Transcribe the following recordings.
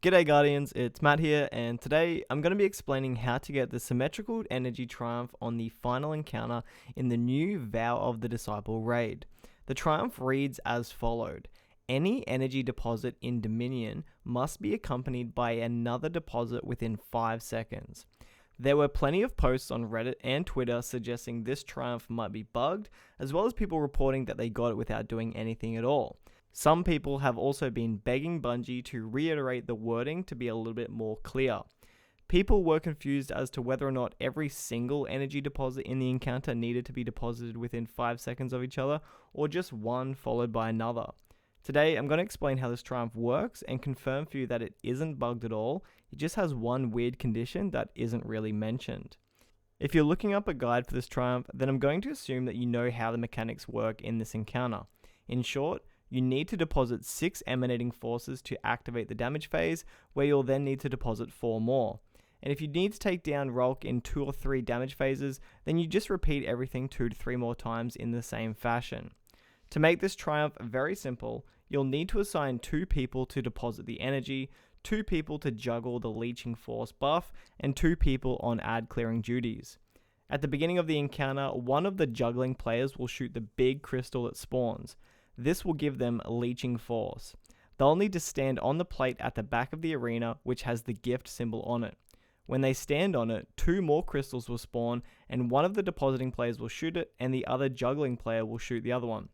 G'day Guardians, it's Matt here, and today I'm going to be explaining how to get the Symmetrical Energy Triumph on the final encounter in the new Vow of the Disciple raid. The Triumph reads as followed. Any energy deposit in Dominion must be accompanied by another deposit within 5 seconds. There were plenty of posts on Reddit and Twitter suggesting this Triumph might be bugged, as well as people reporting that they got it without doing anything at all. Some people have also been begging Bungie to reiterate the wording to be a little bit more clear. People were confused as to whether or not every single energy deposit in the encounter needed to be deposited within 5 seconds of each other, or just one followed by another. Today, I'm going to explain how this Triumph works and confirm for you that it isn't bugged at all, it just has one weird condition that isn't really mentioned. If you're looking up a guide for this Triumph, then I'm going to assume that you know how the mechanics work in this encounter. In short, you need to deposit 6 emanating forces to activate the damage phase, where you'll then need to deposit 4 more. And if you need to take down Roguey in 2 or 3 damage phases, then you just repeat everything 2 to 3 more times in the same fashion. To make this Triumph very simple, you'll need to assign 2 people to deposit the energy, 2 people to juggle the leeching force buff, and 2 people on ad clearing duties. At the beginning of the encounter, one of the juggling players will shoot the big crystal that spawns. This will give them leeching force. They'll need to stand on the plate at the back of the arena, which has the gift symbol on it. When they stand on it, 2 more crystals will spawn, and one of the depositing players will shoot it, and the other juggling player will shoot the other one.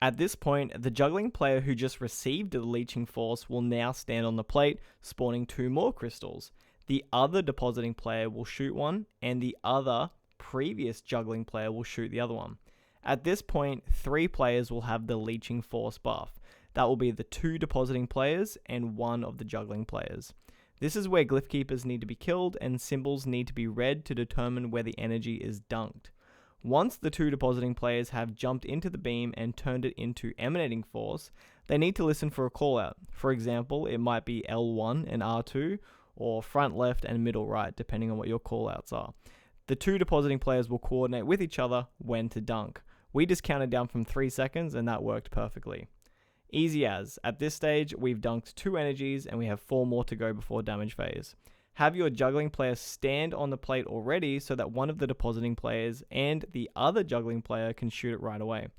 At this point, the juggling player who just received the leeching force will now stand on the plate, spawning 2 more crystals. The other depositing player will shoot one, and the other previous juggling player will shoot the other one. At this point, 3 players will have the leeching force buff. That will be the 2 depositing players and 1 of the juggling players. This is where glyph keepers need to be killed and symbols need to be read to determine where the energy is dunked. Once the 2 depositing players have jumped into the beam and turned it into emanating force, they need to listen for a callout. For example, it might be L1 and R2, or front left and middle right, depending on what your callouts are. The 2 depositing players will coordinate with each other when to dunk. We just counted down from 3 seconds and that worked perfectly. Easy as. At this stage, we've dunked 2 energies and we have 4 more to go before damage phase. Have your juggling player stand on the plate already so that one of the depositing players and the other juggling player can shoot it right away.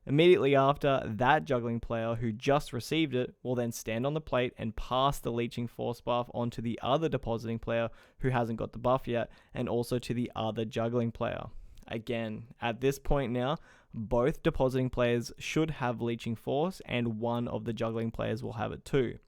Immediately after, that juggling player who just received it will then stand on the plate and pass the leeching force buff onto the other depositing player who hasn't got the buff yet, and also to the other juggling player. Again, at this point now, both depositing players should have leeching force and one of the juggling players will have it too.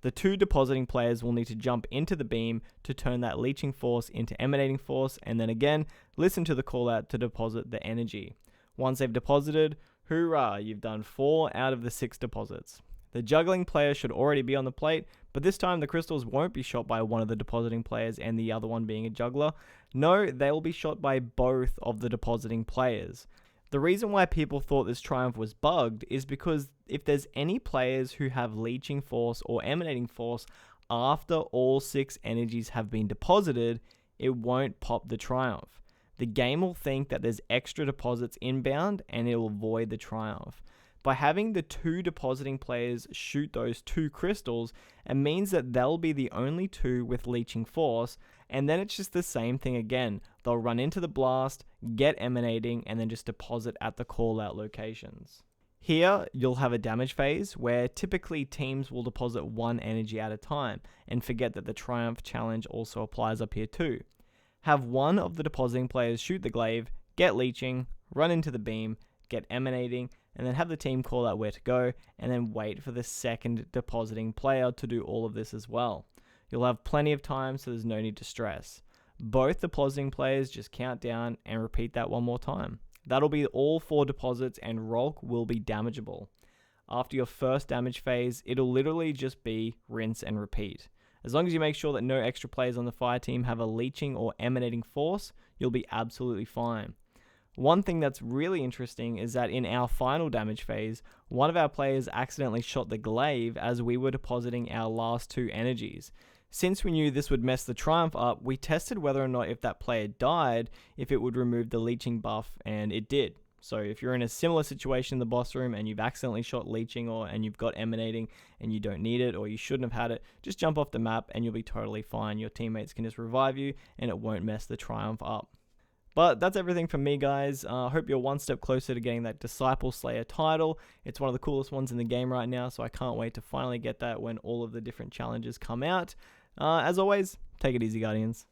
The 2 depositing players will need to jump into the beam to turn that leeching force into emanating force, and then again, listen to the callout to deposit the energy. Once they've deposited, hoorah, you've done 4 out of the 6 deposits. The juggling player should already be on the plate, but this time the crystals won't be shot by one of the depositing players and the other one being a juggler. No, they will be shot by both of the depositing players. The reason why people thought this Triumph was bugged is because if there's any players who have leeching force or emanating force after all 6 energies have been deposited, it won't pop the Triumph. The game will think that there's extra deposits inbound and it will void the Triumph. By having the 2 depositing players shoot those 2 crystals, it means that they'll be the only 2 with leeching force, and then it's just the same thing again. They'll run into the blast, get emanating, and then just deposit at the callout locations. Here, you'll have a damage phase where typically teams will deposit 1 energy at a time, and forget that the Triumph challenge also applies up here too. Have one of the depositing players shoot the glaive, get leeching, run into the beam, get emanating, and then have the team call out where to go, and then wait for the second depositing player to do all of this as well. You'll have plenty of time, so there's no need to stress. Both depositing players just count down and repeat that 1 more time. That'll be all 4 deposits and Rogue will be damageable. After your first damage phase, it'll literally just be rinse and repeat. As long as you make sure that no extra players on the fire team have a leeching or emanating force, you'll be absolutely fine. One thing that's really interesting is that in our final damage phase, one of our players accidentally shot the glaive as we were depositing our last 2 energies. Since we knew this would mess the Triumph up, we tested whether or not if that player died, if it would remove the leeching buff, and it did. So if you're in a similar situation in the boss room and you've accidentally shot leeching and you've got emanating and you don't need it or you shouldn't have had it, just jump off the map and you'll be totally fine. Your teammates can just revive you and it won't mess the Triumph up. But that's everything from me, guys. I hope you're one step closer to getting that Disciple Slayer title. It's one of the coolest ones in the game right now, so I can't wait to finally get that when all of the different challenges come out. As always, take it easy, Guardians.